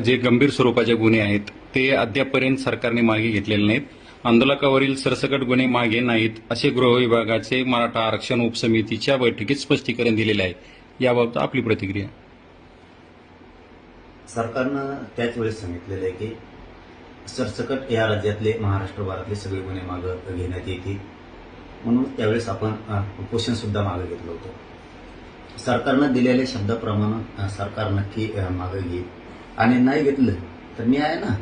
जे गंभीर स्वरूपाचे गुन्हे आहेत ते अद्यापपर्यंत सरकारने मागे घेतलेले नाहीत. आंदोलकावरील सरसकट गुन्हे मागे नाहीत असे गृह विभागाचे मराठा आरक्षण उपसमितीच्या बैठकीत स्पष्टीकरण दिलेले आहे. याबाबत आपली प्रतिक्रिया. सरकारनं त्याच वेळेस सांगितलेलं आहे की सरसकट या राज्यातले महाराष्ट्रभरातले सगळे गुन्हे मागे घेण्यात येतील, म्हणून त्यावेळेस आपण उपोषण सुद्धा मागे घेतलं होतं. सरकारनं दिलेल्या शब्दाप्रमाणे सरकार नक्की मागे घेईल आणि नाही घेतलं तर मी आहे ना,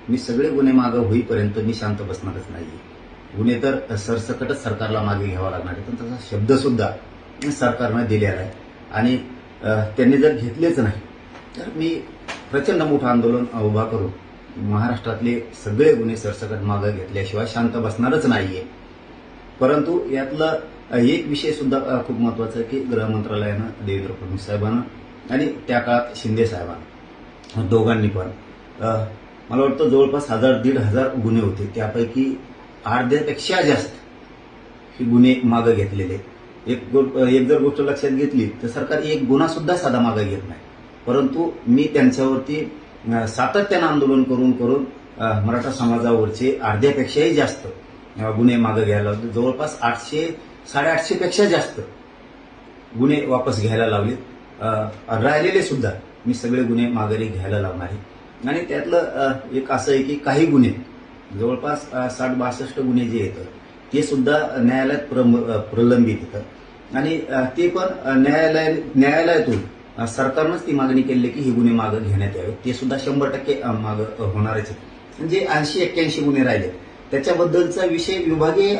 मी सगळे गुन्हे मागे होईपर्यंत मी शांत बसणारच नाही. गुन्हे तर सरसकटच सरकारला मागे घ्यावा लागणार आहे, पण तसा शब्द सुद्धा सरकारनं दिलेला आहे आणि त्यांनी जर घेतलेच नाही तर मी प्रचंड मोठं आंदोलन उभा करून महाराष्ट्रातले सगळे गुन्हे सरसकट मागे घेतल्याशिवाय शांत बसणारच नाहीये. परंतु यातला एक विषय सुद्धा खूप महत्वाचा आहे की गृह मंत्रालयानं देवेंद्र फडणवीस साहेबांना आणि त्या काळात शिंदे साहेबांना दोघांनी पण मला वाटतं जवळपास 1000-1500 गुन्हे होते, त्यापैकी अर्ध्यापेक्षा जास्त हे गुन्हे मागे घेतलेले. एक जर गोष्ट लक्षात घेतली तर सरकार एक गुन्हा सुद्धा साधा मागे घेत नाही, परंतु मी त्यांच्यावरती सातत्यानं आंदोलन करून करून मराठा समाजावरचे अर्ध्यापेक्षाही जास्त गुन्हे मागे घ्यायला लावले. जवळपास 800-850 पेक्षा जास्त गुन्हे वापस घ्यायला लावले. राहिलेले सुद्धा मी सगळे गुन्हे माघारी घ्यायला लावणार आहे. आणि त्यातलं एक असं आहे की काही गुन्हे जवळपास 60-62 गुन्हे जे येतात ते सुद्धा न्यायालयात प्रलंबित येतात आणि ते पण न्यायालयातून सरकारनंच ती मागणी केली की हे गुन्हे मागे घेण्यात यावे. ते सुद्धा 100% मागे होणारच आहे. म्हणजे 80-81 गुन्हे राहिले त्याच्याबद्दलचा विषय विभागीय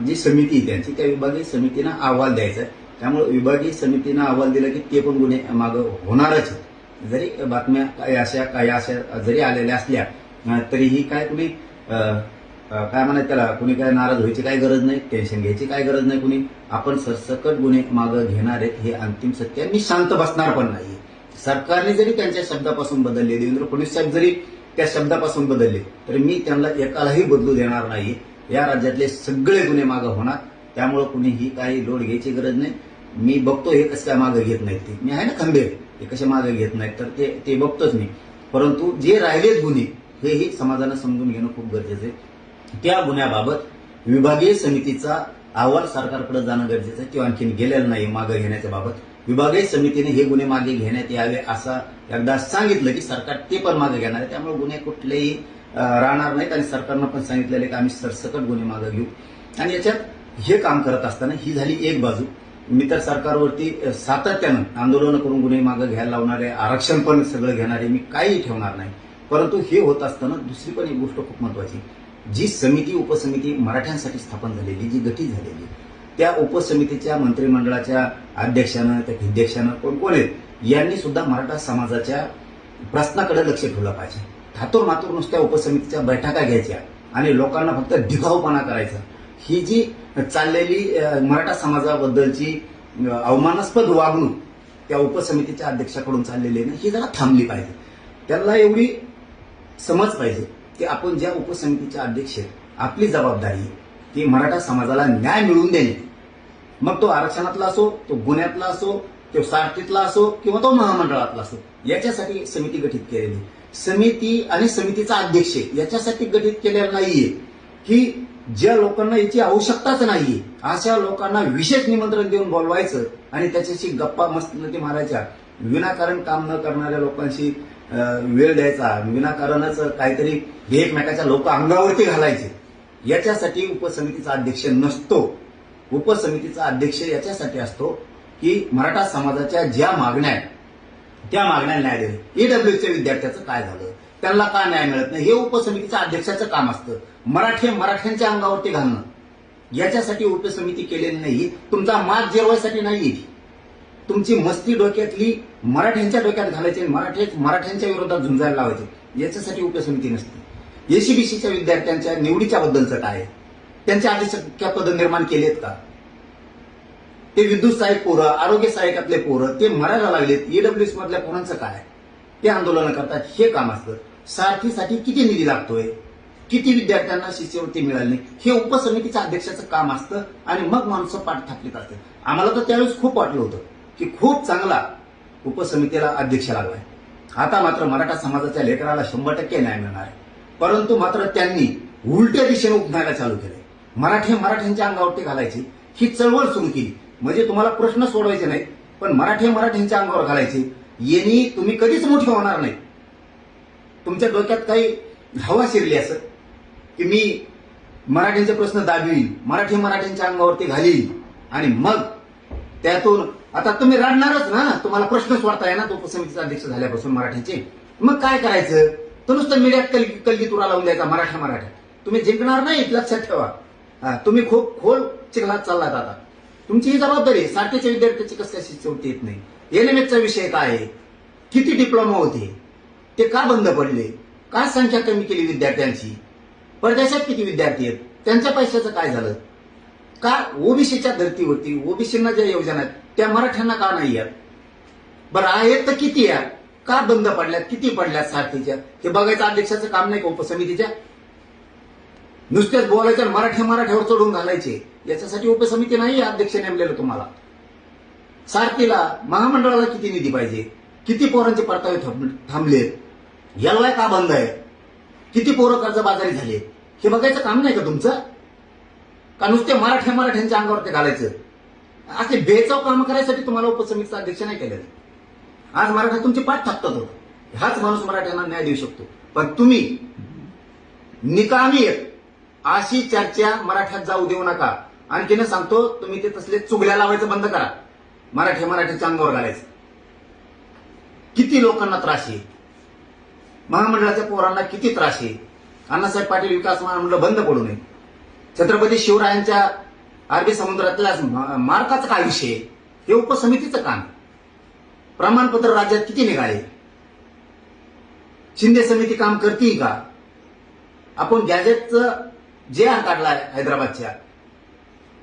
जी समिती आहे त्यांची, त्या विभागीय समितीनं अहवाल द्यायचा आहे. त्यामुळे विभागीय समितीनं अहवाल दिला की ते पण गुन्हे मागे होणारच आहेत. जरी बातम्या काही अशा जरी आलेल्या असल्या तरीही काय कुणी काय म्हणायचं त्याला, कुणी काय नाराज व्हायची काही गरज नाही, टेन्शन घ्यायची काही गरज नाही. कुणी आपण सरसकट गुन्हे मागे घेणार आहेत हे अंतिम सत्य. मी शांत बसणार पण नाही. सरकारने जरी त्यांच्या शब्दापासून बदलले, देवेंद्र फडणवीस साहेब जरी त्या शब्दापासून बदलले, तर मी त्यांना एकालाही बदलू देणार नाही. या राज्यातले सगळे गुन्हे मागे होणार. त्यामुळे कुणीही काही लोड घ्यायची गरज नाही. मी बघतो हे कसं काय मागे घेत नाहीत ते, मी आहे ना खंबीर, ते कसे मागे घेत नाहीत तर ते बघतोच मी. परंतु जे राहिलेत गुन्हे हेही समाजानं समजून घेणं खूप गरजेचं आहे. त्या गुन्ह्याबाबत विभागीय समितीचा अहवाल सरकारकडे जाणं गरजेचं आहे. किंवा आणखीन गेलेलं नाही मागे घेण्याच्या बाबत. विभागीय समितीने हे गुन्हे मागे घेण्यात यावे असं एकदा सांगितलं की सरकार ते पण मागे घेणार आहे. त्यामुळे गुन्हे कुठलेही राहणार नाहीत आणि सरकारनं पण सांगितलेलं की आम्ही सरसकट गुन्हे मागे घेऊ. आणि याच्यात हे काम करत असताना ही झाली एक बाजू. मी तर सरकारवरती सातत्यानं आंदोलन करून गुन्हे मागे घ्यायला लावणारे, आरक्षण पण सगळं घेणारे, मी काही ठेवणार नाही. परंतु हे होत असताना दुसरी पण एक गोष्ट खूप महत्वाची, जी समिती उपसमिती मराठ्यांसाठी स्थापन झालेली, जी गठीत झालेली, त्या उपसमितीच्या मंत्रिमंडळाच्या अध्यक्षानं त्या अध्यक्षानं कोण आहेत यांनी सुद्धा मराठा समाजाच्या प्रश्नाकडे लक्ष ठेवलं पाहिजे. थातूर मातूर नुसत्या उपसमितीच्या बैठका घ्यायच्या आणि लोकांना फक्त दिखाऊपणा करायचा, ही जी चाललेली मराठा समाजाबद्दलची अवमानास्पद वागणूक त्या उपसमितीच्या अध्यक्षाकडून चाललेली आहे, ही जरा थांबली पाहिजे. त्यांना एवढी समज पाहिजे की आपण ज्या उपसमितीच्या अध्यक्ष आपली जबाबदारी आहे की मराठा समाजाला न्याय मिळवून देणे. मग तो आरक्षणातला असो, तो गुन्ह्यातला असो, तो सारथीतला असो किंवा तो महामंडळातला असो, याच्यासाठी समिती गठीत केलेली. समिती आणि समितीचा अध्यक्ष याच्यासाठी गठीत केलेला नाहीये की ज्या लोकांना याची आवश्यकताच नाहीये अशा लोकांना विशेष निमंत्रण देऊन बोलवायचं आणि त्याच्याशी गप्पा मस्ती मारायच्या, विनाकारण काम न करणाऱ्या लोकांशी वेळ द्यायचा, विनाकारणच काहीतरी एकमेकाच्या लोक अंगावरती घालायचे, याच्यासाठी उपसमितीचा अध्यक्ष नसतो. उपसमितीचा अध्यक्ष याच्यासाठी असतो की मराठा समाजाच्या ज्या मागण्या आहेत त्या मागण्या न्याय देणे. ईडब्ल्यूच्या विद्यार्थ्याचं काय झालं, त्यांना का न्याय मिळत नाही, हे उपसमितीच्या अध्यक्षाचं काम असतं. मराठ्यांच्या अंगावरती घालणं याच्यासाठी उपसमिती केलेली नाही. तुमचा मात जिरवायसाठी नाहीये. तुमची मस्ती डोक्यातली मराठ्यांच्या डोक्यात घालायची, मराठ्यांच्या विरोधात झुंजायला लावायचे, याच्यासाठी उपसमिती नसते. एसीबीसीच्या विद्यार्थ्यांच्या निवडीच्या बद्दलचं काय, त्यांच्या अध्यक्ष पद निर्माण केलेत का? ते विद्युत सहाय्यक पोरं, आरोग्य सहाय्यकातले पोरं ते मरायला लागलेत, ईडब्ल्यूएस मधल्या पोरांचं काय, ते आंदोलन करतात, हे काम असतं. सारथीसाठी किती निधी लागतोय, किती विद्यार्थ्यांना शिष्यवृत्ती मिळाली नाही, हे उपसमितीच्या अध्यक्षाचं काम असतं. आणि मग माणसं पाठ थापलीत असते. आम्हाला तर त्यावेळेस खूप वाटलं होतं की खूप चांगला उपसमितीला अध्यक्ष लागलाय. आता मात्र मराठा समाजाच्या लेकराला 100% न्याय मिळणार आहे. परंतु मात्र त्यांनी उलट्या दिशेने उकणायला चालू केलंय. मराठ्यांच्या अंगावरती घालायची ही चळवळ सुरू केली. म्हणजे तुम्हाला प्रश्न सोडवायचे नाहीत, पण मराठ्यांच्या अंगावर घालायचे. यांनी तुम्ही कधीच मोठे होणार नाही. तुमच्या डोक्यात काही हवा शिरली असं की मी मराठ्यांचे प्रश्न दाबील, मराठ्यांच्या अंगावरती घालील आणि मग त्यातून आता तुम्ही रडणारच ना. तुम्हाला प्रश्न सोडताय ना तो उपसमितीचा अध्यक्ष झाल्यापासून मराठ्यांचे. मग काय करायचं? तर नुसतं मीडियात कलगीतुरा लावून द्यायचा मराठा. तुम्ही जिंकणार नाही, लक्षात ठेवा. तुम्ही खूप खोल चिखलात चाललात आता. तुमची ही जबाबदारी आहे. सारखेच्या विद्यार्थ्याची कसं काय शिष्यवृत्ती येत नाही? एनएमएसचा विषय काय आहे? किती डिप्लोमा होते ते का बंद पडले? का संख्या कमी केली विद्यार्थ्यांची? परदेशात किती विद्यार्थी आहेत? त्यांच्या पैशाचं काय झालं? का ओबीसीच्या धर्तीवरती ओबीसींना ज्या योजना आहेत त्या मराठ्यांना का नाही आहेत? बरं आहेत तर किती आहेत? का बंद पडल्यात? किती पडल्यात सारथीच्या? हे बघायचं अध्यक्षाचं काम नाही का उपसमितीच्या? नुसतेच बोलायचं मराठ्यावर चढून घालायचे. याच्यासाठी उपसमिती नाही अध्यक्ष नेमलेलं तुम्हाला. सारथीला महामंडळाला किती निधी पाहिजे? किती पोरांचे परतावे थांबलेत? एलवाय का बंद आहे? किती पोरं कर्जबाजारी झाले? हे बघायचं काम नाही का तुमचं? का नुसते मराठ्यांच्या अंगावरती घालायचं? असे बेचाव काम करायसाठी तुम्हाला उपसमितीचा अध्यक्ष नाही केलेलं. आज मराठा तुमची पाठ थापतात होतं. हाच माणूस मराठ्यांना न्याय देऊ शकतो. पण तुम्ही निकामी अशी चर्चा मराठ्यात जाऊ देऊ नका. आणखीन सांगतो, तुम्ही ते तसले चुगल्या लावायचं बंद करा. मराठ्याच्या अंगावर घालायचं. किती लोकांना त्रास आहे? महामंडळाच्या पोरांना किती त्रास आहे? अण्णासाहेब पाटील विकास महामंडळ बंद पडू नये. छत्रपती शिवरायांच्या अरबी समुद्रातल्या मार्काचा काय विषय? हे उपसमितीचं काम. प्रमाणपत्र राज्यात किती निघाले? शिंदे समिती काम करते का? आपण गॅजेटचं जे आर काढलाय हैदराबादच्या,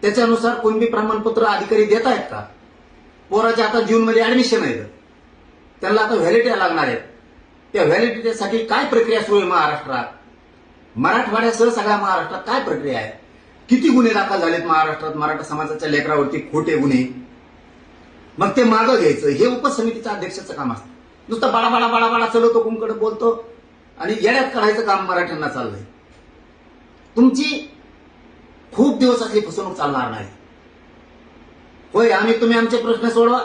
त्याच्यानुसार कोणबी प्रमाणपत्र अधिकारी देत आहेत का? पोराच्या आता जूनमध्ये ऍडमिशन आहेत, त्यांना आता व्हॅलिडिटी लागणार आहेत. त्या व्हॅलिडिटीसाठी काय प्रक्रिया सुरू आहे महाराष्ट्रात? मराठवाड्यासह सगळ्या महाराष्ट्रात काय प्रक्रिया आहे? किती गुन्हे दाखल झालेत महाराष्ट्रात मराठा समाजाच्या लेकरावरती, खोटे गुन्हे? मग ते मागं घ्यायचं. हे उपसमितीच्या अध्यक्षाचं काम असतं. नुसतं बाळा चलवतो, कुंकडे बोलतो आणि येड्यात काढायचं काम मराठ्यांना चाललंय. तुमची खूप दिवस असली फसवणूक चालणार नाही. होय, तुम्ही आमचे प्रश्न सोडवा,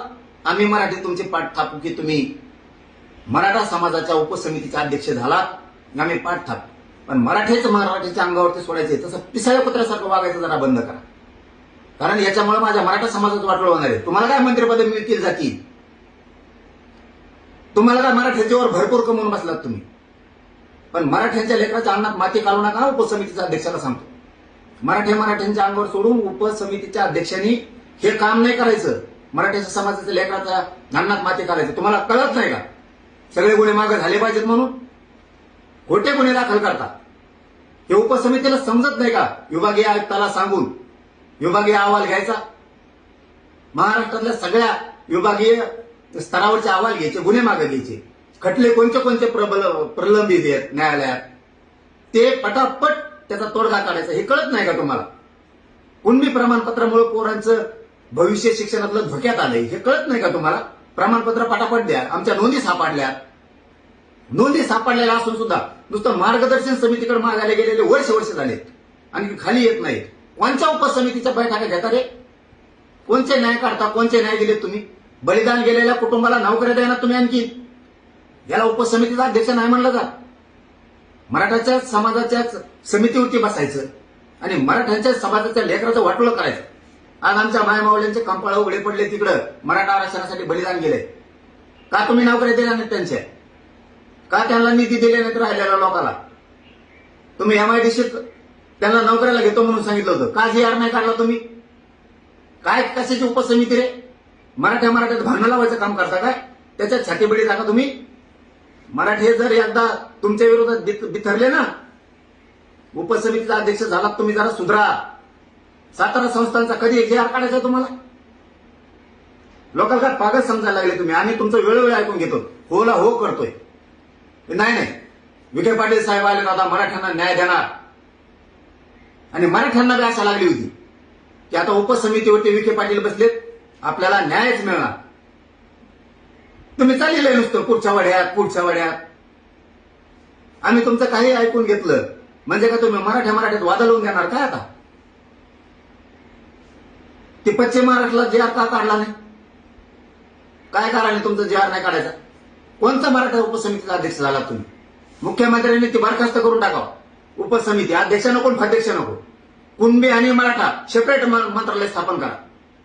आम्ही मराठी तुमची पाठ थापू की तुम्ही मराठा समाजाच्या उपसमितीचा अध्यक्ष झालात, आम्ही पाठ थापू. पण मराठ्याच्या अंगावरती सोडायचे, तसं पिसाळ्या कुत्र्यासारखं वागायचं जरा बंद करा. कारण याच्यामुळे माझ्या मराठा समाजाचं वाटलं होणार आहे. तुम्हाला काय मंत्रिपद मिळतील, जातील? तुम्हाला काय मराठ्यांच्यावर भरपूर कमवून बसलात तुम्ही. पण मराठ्यांच्या लेकराच्या अन्नात माती घालू नका. उपसमितीच्या अध्यक्षाला सांगतो, मराठ्यांच्या अंगावर सोडून उपसमितीच्या अध्यक्षांनी हे काम नाही करायचं. मराठ्याच्या समाजाच्या लेकराच्या अन्नात माती घालायचं. तुम्हाला कळत नाही का सगळे गुन्हे मागे झाले पाहिजेत म्हणून? खोटे गुन्हे दाखल करता. हे उपसमितीला समजत नाही का? विभागीय आयुक्ताला सांगून विभागीय अहवाल घ्यायचा. महाराष्ट्रातल्या सगळ्या विभागीय स्तरावरचे अहवाल घ्यायचे, गुन्हे मागे घ्यायचे. खटले कोणते प्रलंबित आहेत न्यायालयात, ते पटापट त्याचा तोडगा काढायचा. हे कळत नाही का तुम्हाला? कुणबी प्रमाणपत्रामुळे पोरांचं भविष्य शिक्षणातलं धोक्यात आलंय. हे कळत नाही का तुम्हाला? प्रमाणपत्र पटापट द्या. आमच्या नोंदी सापडलेल्या असून सुद्धा नुसतं मार्गदर्शन समितीकडे मागायला गेलेले वर्ष झालेत आणि खाली येत नाहीत. कोणत्या उपसमितीच्या बैठका घेता रे? कोणचे न्याय काढता? कोणचे न्याय दिलेत तुम्ही? बलिदान गेलेल्या कुटुंबाला नोकऱ्या द्या ना तुम्ही. आणखी याला उपसमितीचा अध्यक्ष नाही म्हणलं का? मराठाच्या समाजाच्या समितीवरती बसायचं आणि मराठ्यांच्या समाजाच्या लेकराचं वाटोळं करायचं. आज आमच्या मायमावल्यांचे कंपाळ उघडे पडले, तिकडं मराठा आरक्षणासाठी बलिदान गेले. का तुम्ही नोकऱ्या दिल्या नाहीत त्यांच्या? का त्यांना निधी दिले नाहीत राहिलेल्या लोकांना? तुम्ही MIDCत त्यांना नोकऱ्याला घेतो म्हणून सांगितलं होतं. का GR नाही काढला तुम्ही? काय कशाची उपसमिती रे? मराठ्यात भांडण लावायचं काम करता काय? त्याच्यात छातीबडी टाका तुम्ही. मराठी जर एकदा तुमच्या विरोधात बिथरले ना, उपसमितीचा अध्यक्ष झालात तुम्ही, जरा सुधरा. सातारा संस्थांचा कधी GR काढायचा तुम्हाला? लोकांना काय पागल समजायला लागले तुम्ही? आम्ही तुमचं वेळोवेळी ऐकून घेतो, होला हो करतोय. नाही, विखे पाटील साहेब आले आता मराठ्यांना न्याय देणार. आणि मराठ्यांना बी आशा लागली होती की आता उपसमितीवरती विखे पाटील बसलेत, आपल्याला न्यायच मिळणार. तुम्ही चाललेलं नुसतं पुढच्या वड्यात. आम्ही तुमचं काही ऐकून घेतलं म्हणजे का तुम्ही मराठ्यात वादा लावून देणार काय आता? ते पश्चिम महाराष्ट्राला जे आर का काढला नाही? काय कारण आहे तुमचं जे आर नाही काढायचा? कोणता मराठा उपसमितीचा अध्यक्ष झाला तुम्ही? मुख्यमंत्र्यांनी ती बरखास्त करून टाकावं. उपसमिती अध्यक्ष नको, अध्यक्ष नको. कुणबी आणि मराठा सेपरेट मंत्रालय स्थापन करा,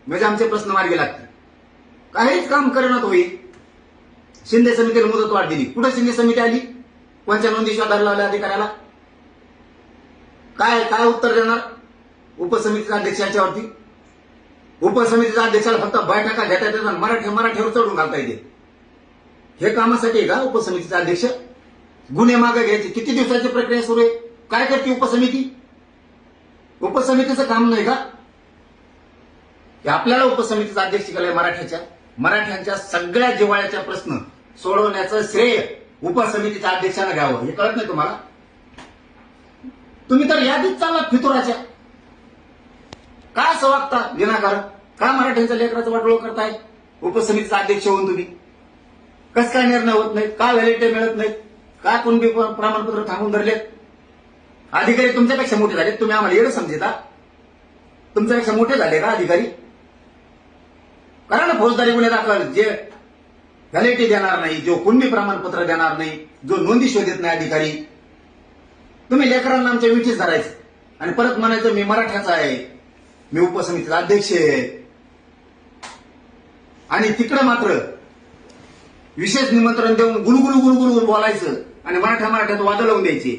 म्हणजे आमचे प्रश्न मार्गी लागतील. काहीच काम करेनात होईल. शिंदे समितीला मुदतवाढ दिली. कुठं शिंदे समिती आली? कोणत्या नोंदी शोधायला लावल्या अधिकाऱ्याला? काय काय उत्तर देणार उपसमितीचा अध्यक्ष याच्यावरती? उपसमितीचा अध्यक्षाला फक्त बैठका घेता येतात, मराठीवर चढून घालता येते. हे कामासाठी आहे का उपसमितीचा अध्यक्ष? गुन्हे मागे घ्यायचे. किती दिवसाची प्रक्रिया सुरू आहे? काय करते उपसमिती? उपसमितीचं काम नाही का की आपल्याला उपसमितीचा अध्यक्ष केलाय? मराठ्यांच्या सगळ्या जिव्हाळ्याच्या प्रश्न सोडवण्याचं श्रेय उपसमितीच्या अध्यक्षाला घ्यावं. हे कळत नाही तुम्हाला? तुम्ही तर यादीत चालला फितुराच्या. काय असं वागता विनाकारण? का मराठ्यांच्या लेकराचं वाटोळं करताय उपसमितीचा अध्यक्ष होऊन तुम्ही? कस काय निर्णय होत नाहीत? का व्हॅलिडिटी मिळत नाहीत? का कुणबी प्रमाणपत्र थांबून धरलेत? अधिकारी तुमच्यापेक्षा मोठे झाले, तुम्ही आम्हाला येणं समजता? तुमच्यापेक्षा मोठे झाले का अधिकारी? करा ना फौजदारी गुन्हे दाखल. जे व्हॅलिडिटी देणार नाही, जो कुणबी प्रमाणपत्र देणार नाही, जो नोंदी शोधत नाही अधिकारी, तुम्ही लेकरांना आमच्या विठीस धरायचं आणि परत म्हणायचं मी मराठ्याचा आहे, मी उपसमितीचा अध्यक्ष आहे. आणि तिकडे मात्र विशेष निमंत्रण देऊन गुलगुलू बोलायचं आणि मराठ्यात वादळ लावून द्यायची.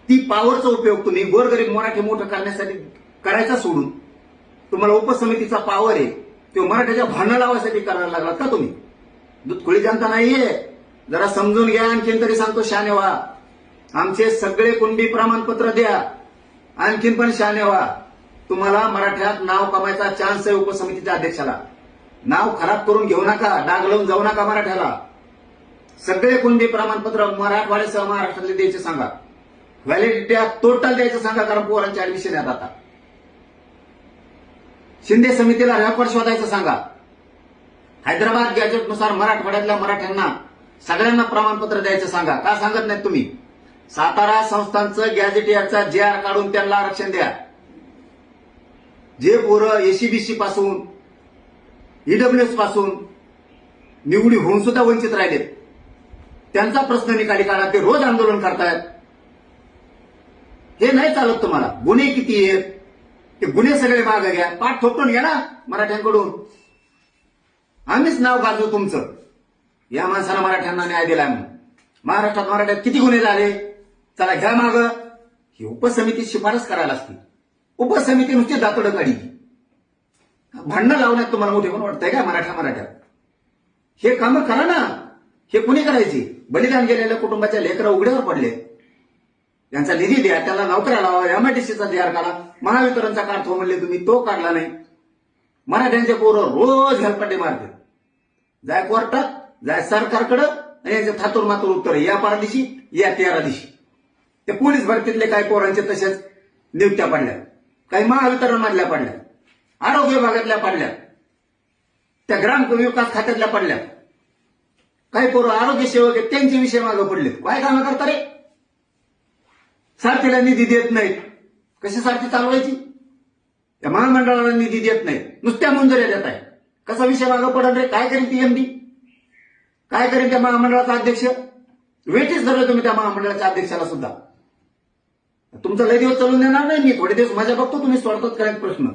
ती पॉवरचा उपयोग तुम्ही गोरगरीब मराठी मोठं करण्यासाठी करायचा सोडून तुम्हाला उपसमितीचा पॉवर आहे तो मराठ्याच्या भांडण लावायसाठी करायला लागलात का तुम्ही? दूधखोळी जनता नाहीये. जरा समजून घ्या. आणखीन तरी सांगतो, शहाणे व्हा. आमचे सगळे कुणबी प्रमाणपत्र द्या. आणखीन पण शहाणे व्हा. तुम्हाला मराठ्यात नाव कमायचा चान्स आहे उपसमितीच्या अध्यक्षाला. नाव खराब करून घेऊ नका, डाग लावून जाऊ नका मराठ्याला. सगळे कुणबी प्रमाणपत्र मराठवाड्यासह महाराष्ट्रातले द्यायचे सांगा. व्हॅलिडिटी टोटल द्यायचं सांगा, कारण पोरांचे ऍडमिशन आहेत आता. शिंदे समितीला रेकॉर्ड शोधायचं सांगा. हैदराबाद गॅजेटनुसार मराठवाड्यातल्या मराठ्यांना सगळ्यांना प्रमाणपत्र द्यायचं सांगा. का सांगत नाहीत तुम्ही? सातारा संस्थांचं गॅजेटियरचा जे आर काढून त्यांना आरक्षण द्या. जे पोरं एसीबीसी पासून ईडब्ल्यूएस पासून निवडी होऊन सुद्धा वंचित राहिलेत, त्यांचा प्रश्न निकाली काढा. ते रोज आंदोलन करतायत. हे नाही चालत तुम्हाला. गुन्हे किती आहेत ते गुन्हे सगळे मागे घ्या. पाठ थोपटून घ्या ना मराठ्यांकडून. आम्हीच नाव गाजवू तुमचं, या माणसानं मराठ्यांना न्याय दिलाय म्हणून. मराठ्यात किती गुन्हे झाले? चला घ्या माग. ही उपसमिती शिफारस करायला असती. उपसमिती नुसती दातोडं काढी. भांडणं लावण्यात तुम्हाला मोठे पण वाटतंय का मराठ्यात? हे कामं करा ना. हे कुणी करायची? बलिदान गेलेल्या कुटुंबाच्या लेकरं उघड्यावर पडले. त्यांचा निधी द्या, त्याला नोकऱ्या लावा. एमआयडीसीचा जे आर काढा. महावितरणचा काढतो म्हणले तुम्ही, तो काढला नाही. मराठ्यांचे पोरं रोज हेलपट्टे मारते. जाय कोर्टात, जाय सरकारकडं, आणि यांचे थातूर मातूर उत्तर या 12 दिवशी, या 13 दिवशी. ते पोलीस भरतीतले काही पोरांचे तसेच नियुक्त्या पडल्या, काही महावितरण मधल्या पडल्या, आरोग्य विभागातल्या पडल्या, त्या ग्रामविकास खात्यातल्या पडल्या. काही पोरं आरोग्य सेवक आहेत, त्यांचे विषय मागं पडलेत. काय कामं करता रे? सारथीला निधी देत नाहीत. कशी सारथी चालवायची? त्या महामंडळाला निधी देत नाहीत, नुसत्या मंजुऱ्या देत आहे. कसा विषय मागं पडल रे? काय करेल ती एमडी? काय करेल त्या महामंडळाचा अध्यक्ष? वेटीच धरलं तुम्ही त्या महामंडळाच्या अध्यक्षाला सुद्धा. तुमचं लय दिवस चालून देणार नाही मी. थोडे दिवस मजा बघतो तुम्ही सोडतात करायचे प्रश्न,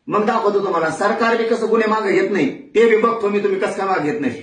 मग दाखवतो तुम्हाला. सरकार बी कसं गुन्हे मागे घेत नाही ते बी बघतो मी, तुम्ही कसं काय मागे घेत नाही.